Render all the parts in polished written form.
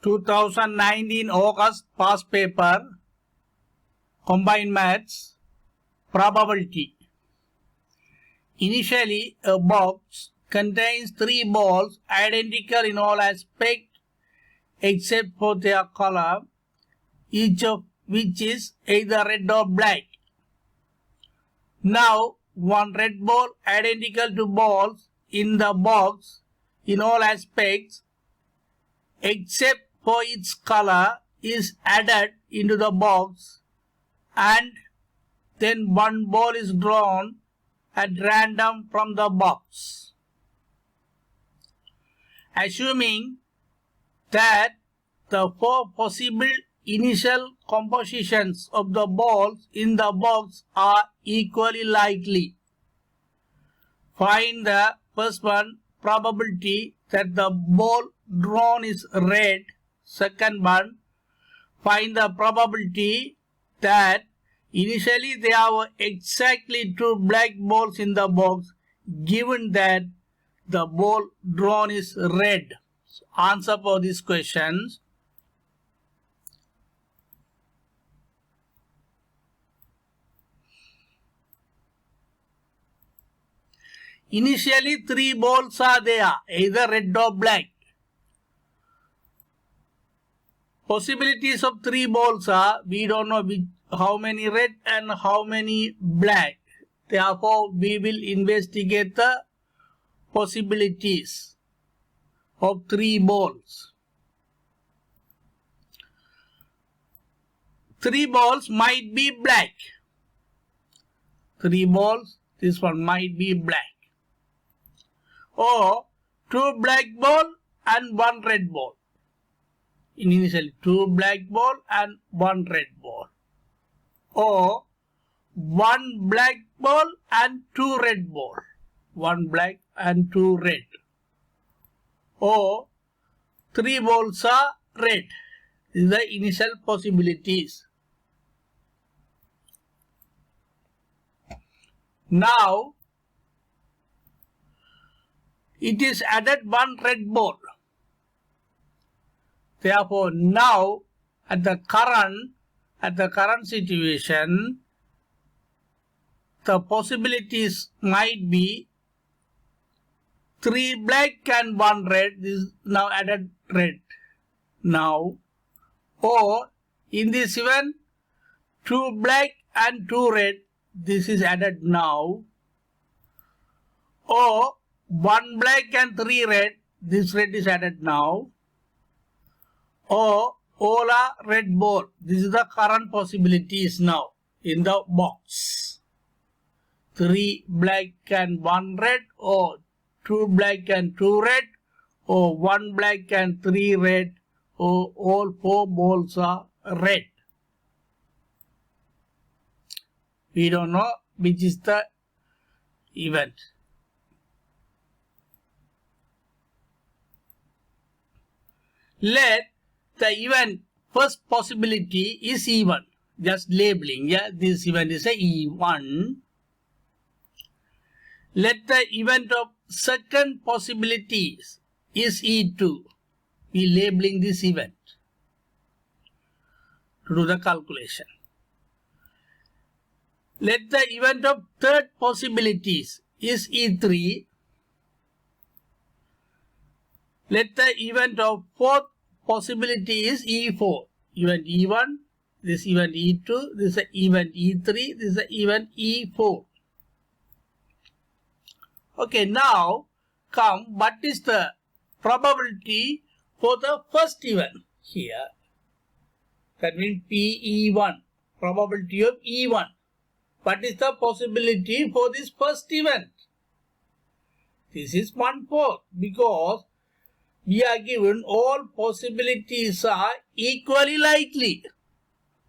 2019 August past paper, combined maths, probability. Initially, a box contains 3 balls identical in all aspects except for their color, each of which is either red or black. Now, one red ball identical to balls in the box in all aspects except for its color is added into the box, and then one ball is drawn at random from the box. Assuming that the 4 possible initial compositions of the balls in the box are equally likely, find the first one, probability that the ball drawn is red. Second one, find the probability that initially there were exactly 2 black balls in the box given that the ball drawn is red. So answer for these questions. Initially 3 balls are there, either red or black. Possibilities of 3 balls are, we don't know how many red and how many black. Therefore, we will investigate the possibilities of 3 balls. 3 balls might be black. 3 balls, this one might be black. Or 2 black ball and 1 red ball. Initially 2 black ball and 1 red ball. Or 1 black ball and 2 red ball. 1 black and 2 red. Or 3 balls are red. These are the initial possibilities. Now, it is added 1 red ball. Therefore, now at the current situation, the possibilities might be 3 black and 1 red. This is now added red. Now, or in this event, 2 black and 2 red. This is added now. Or 1 black and 3 red. This red is added now. Or all are red ball. This is the current possibilities now in the box. 3 black and 1 red, or 2 black and 2 red, or 1 black and 3 red, or all 4 balls are red. We don't know which is the event. Let the event first possibility is E1. Just labeling, yeah, this event is a E1. Let the event of second possibilities is E2. We labeling this event to do the calculation. Let the event of third possibilities is E3. Let the event of fourth possibility is E4. Event E1, this event E2, this is event E3, this is event E4. Okay, now come, what is the probability for the first event here? That means PE1, probability of E1. What is the possibility for this first event? This is 1/4, because we are given all possibilities are equally likely.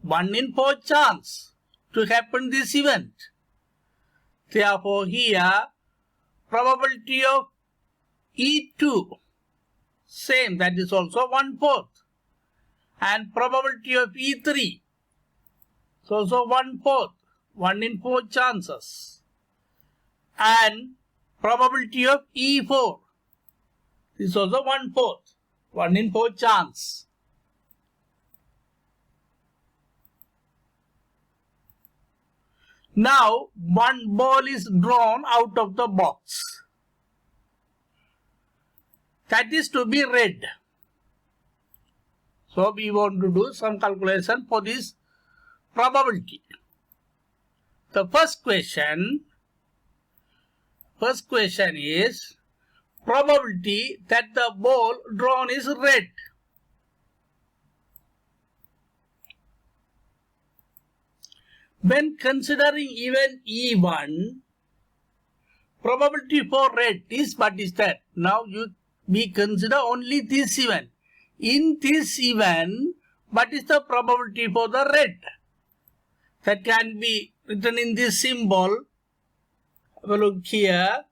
1 in 4 chance to happen this event. Therefore, here probability of E2 same, that is also 1/4, and probability of E3 is also 1/4, 1 in 4 chances, and probability of E4 is also 1/4, 1 in 4 chance. Now one ball is drawn out of the box. That is to be red. So we want to do some calculation for this probability. The first question is probability that the ball drawn is red. When considering event E1, probability for red is what is that? Now we consider only this event. In this event, what is the probability for the red? That can be written in this symbol. Have a look here.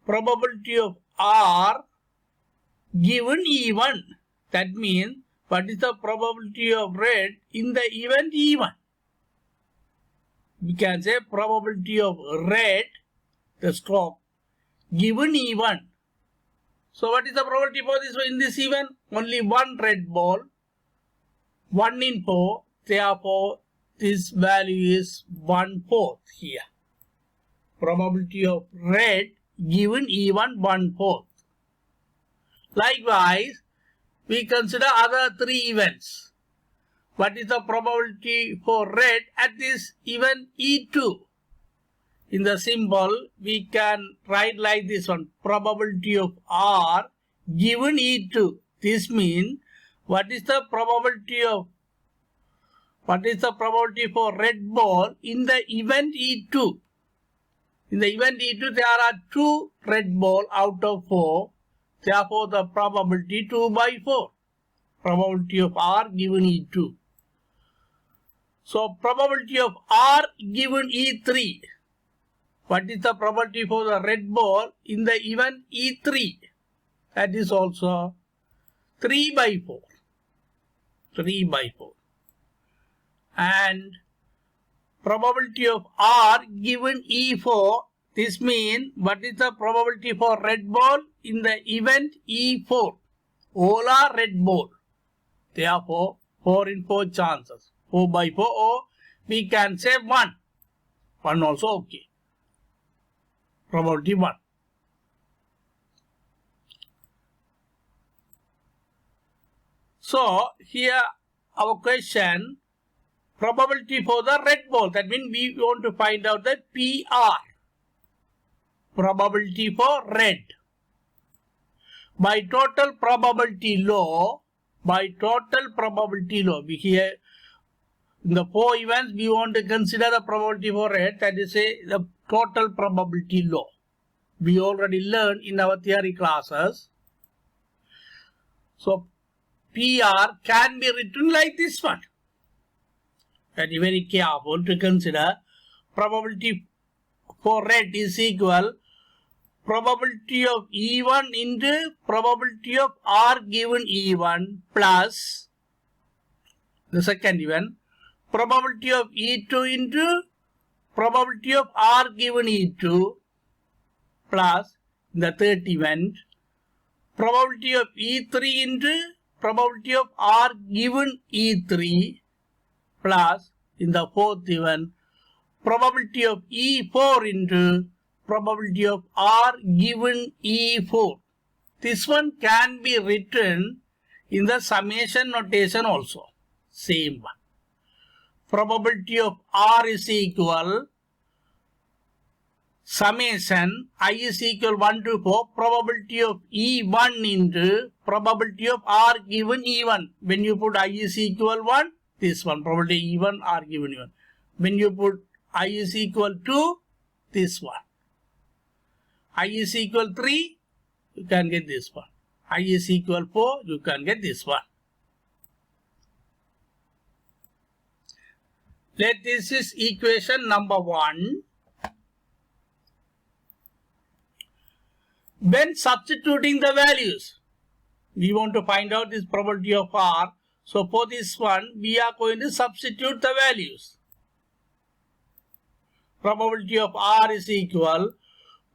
Probability of R given E1. That means what is the probability of red in the event E1? We can say probability of red, the stroke, given E1. So what is the probability for this in this event? Only one red ball, 1 in 4. Therefore, this value is 1/4 here. Probability of red given E1 1/4. Likewise, we consider other 3 events. What is the probability for red at this event E2? In the symbol, we can write like this one. Probability of R given E2. This means what is the probability for red ball in the event E2? In the event E2, there are 2 red balls out of 4. Therefore, the probability 2/4. Probability of R given E2. So, probability of R given E3. What is the probability for the red ball in the event E3? That is also 3/4. 3/4. And probability of R given E4. This means what is the probability for red ball in the event E4? All are red ball. Therefore, 4 in 4 chances. 4/4, or we can say 1. 1 also okay. Probability 1. So, here our question, probability for the red ball. That means we want to find out the PR. Probability for red. By total probability law, we here in the 4 events we want to consider the probability for red, that is the total probability law. We already learned in our theory classes. So PR can be written like this one. That is very careful to consider. Probability for red is equal probability of E1 into probability of R given E1 plus the second event, probability of E2 into probability of R given E2 plus the third event, probability of E3 into probability of R given E3 plus in the fourth event, probability of E4 into probability of R given E4. This one can be written in the summation notation also. Same one. Probability of R is equal summation I is equal 1 to 4 probability of E1 into probability of R given E1. When you put I is equal 1, this one probability E1 R given E1. When you put I is equal 2, this one. I is equal 3, you can get this one. I is equal 4, you can get this one. Let this is equation number 1. When substituting the values, we want to find out this probability of R. So for this one, we are going to substitute the values. Probability of R is equal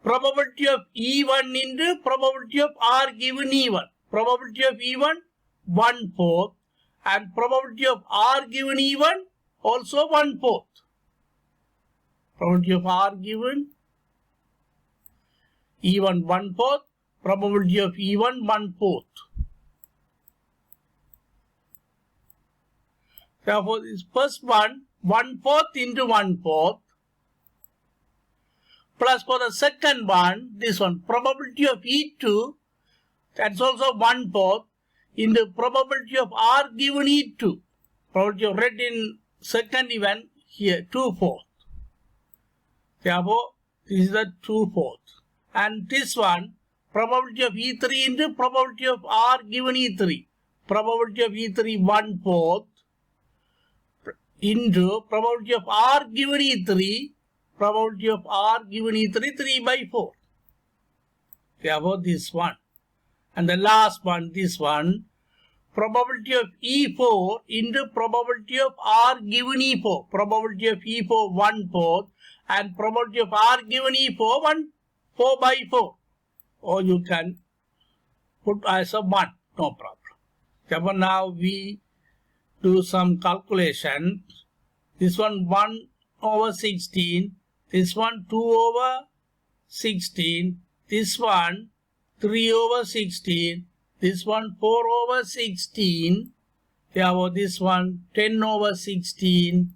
probability of E1 into probability of R given E1. Probability of E1 1/4 and probability of R given E1 also 1/4. Probability of R given E1 1/4. Probability of E1 1/4. Therefore, this first one 1/4 into 1/4 plus for the second one, this one, probability of E2, that's also 1/4 into probability of R given E2. Probability of red in second event here 2/4. Therefore, this is the 2/4. And this one, probability of E3 into probability of R given E3. Probability of E3 1/4 into probability of R given E3. Probability of R given E3 3/4. Therefore, this one. And the last one, this one, probability of E4 into probability of R given E4. Probability of E4 1/4 and probability of R given E4 4/4. Or you can put as a 1, no problem. Therefore, now we do some calculation. This one 1/16. This one 2/16. This one 3/16. This one 4/16. Therefore, this one 10/16.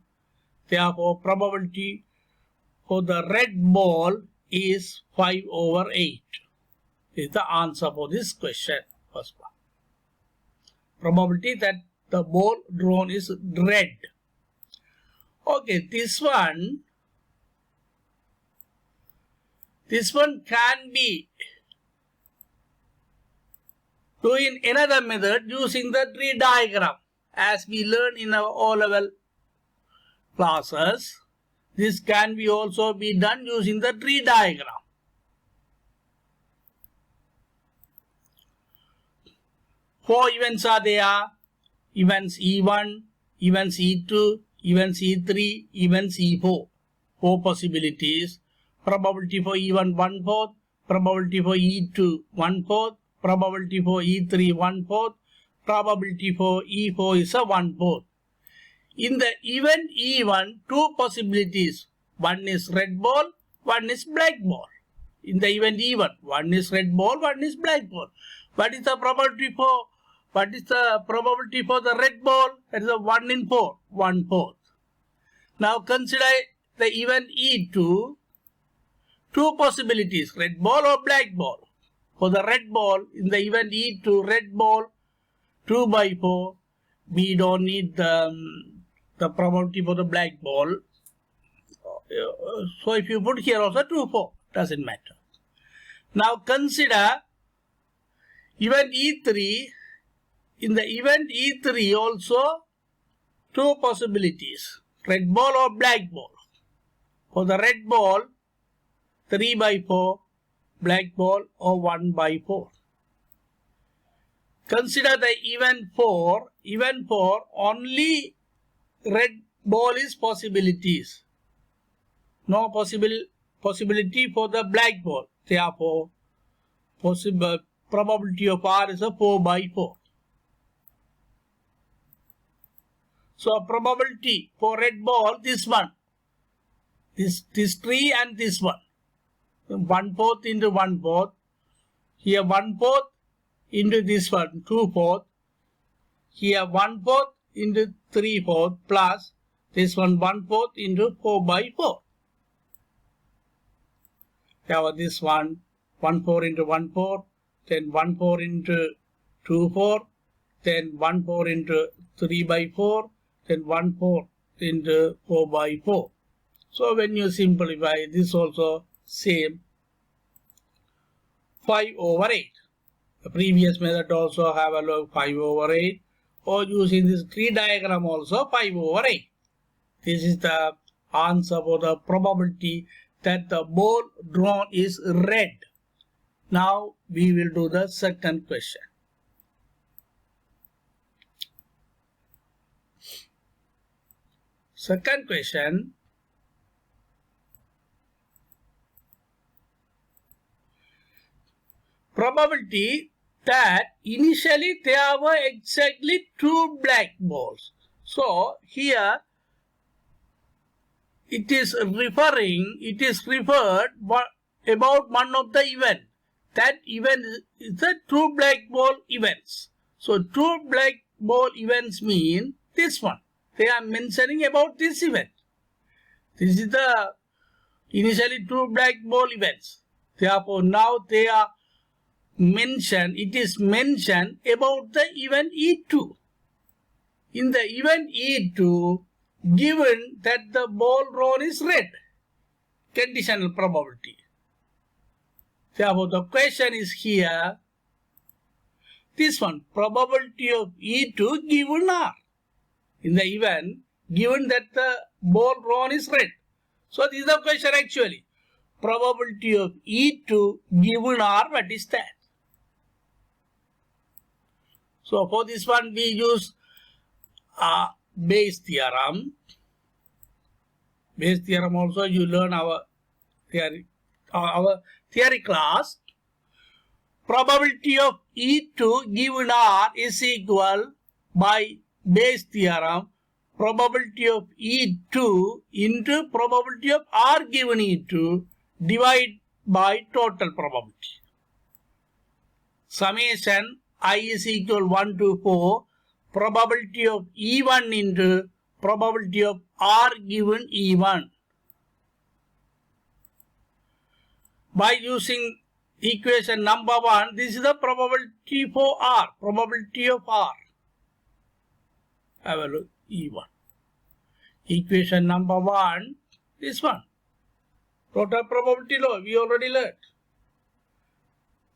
Therefore, probability for the red ball is 5/8. This is the answer for this question. First one. Probability that the ball drawn is red. Okay, this one can be doing another method using the tree diagram. As we learned in our O-level classes, this can be also be done using the tree diagram. Four events are there. Events E1, events E2, events E3, events E4. Four possibilities. Probability for E1 1/4, probability for E2 1/4, probability for E3 1/4, probability for E4 is a 1/4. In the event E1, two possibilities. One is red ball, one is black ball. In the event E1, one is red ball, one is black ball. What is the probability for the red ball? That is a 1 in 4, 1/4. Now consider the event E2, two possibilities, red ball or black ball. For the red ball, in the event E2, red ball 2/4, we don't need the probability for the black ball. So if you put here also 2/4, doesn't matter. Now consider event E3. In the event E3 also two possibilities, red ball or black ball. For the red ball 3/4, black ball or 1/4. Consider the event 4. Event 4, only red ball is possibilities. No possibility for the black ball. Therefore, probability of R is a 4/4. So probability for red ball, this one, this tree and this one. 1/4 into 1/4. Here 1/4 into this one, 2/4. Here 1/4 into 3/4 plus this one 1/4 into 4/4. Now this one 1/4 into 1/4, then 1/4 into 2/4, then 1/4 into 3/4, then 1/4 into 4/4. So when you simplify this also same 5/8. The previous method also have a log 5/8, or using this tree diagram also 5/8. This is the answer for the probability that the ball drawn is red. Now we will do the second question. Second question. Probability that initially there were exactly two black balls. So here it is referred about one of the event. That event is the true black ball events. So true black ball events mean this one. They are mentioning about this event. This is the initially true black ball events. Therefore, now they are mentioned, it is mentioned about the event E2. In the event E2, given that the ball drawn is red, conditional probability. Therefore, the question is here, this one, probability of E2 given R. In the event, given that the ball drawn is red. So, this is the question actually. Probability of E2 given R, what is that? So, for this one, we use Bayes theorem. Bayes theorem also you learn our theory class. Probability of E2 given R is equal by Bayes theorem probability of E2 into probability of R given E2 divided by total probability. Summation I is equal 1 to 4 probability of E1 into probability of R given E1. By using equation number 1, this is the probability for R, probability of R. Have a look, E1. Equation number 1, this one. Total probability law, we already learned.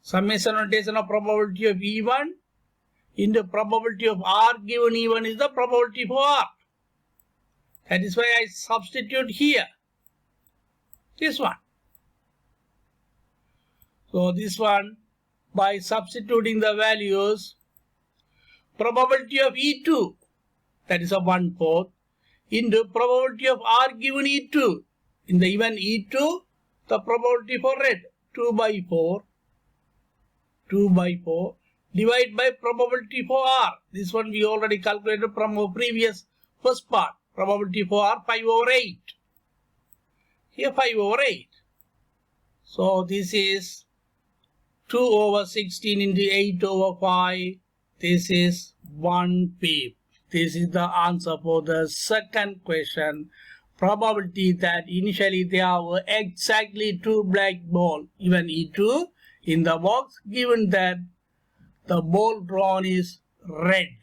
Summation notation of probability of E1 into probability of R given E1 is the probability for R. That is why I substitute here. This one. So this one, by substituting the values, probability of E2, that is a 1/4, into probability of R given E2. In the event E2, the probability for red, 2/4, divided by probability for R. This one we already calculated from our previous first part. Probability for R, 5/8. Here 5/8. So this is 2/16 into 8/5. This is 1/5. This is the answer for the second question. Probability that initially there were exactly 2 black ball, even E2, in the box, given that the ball drawn is red.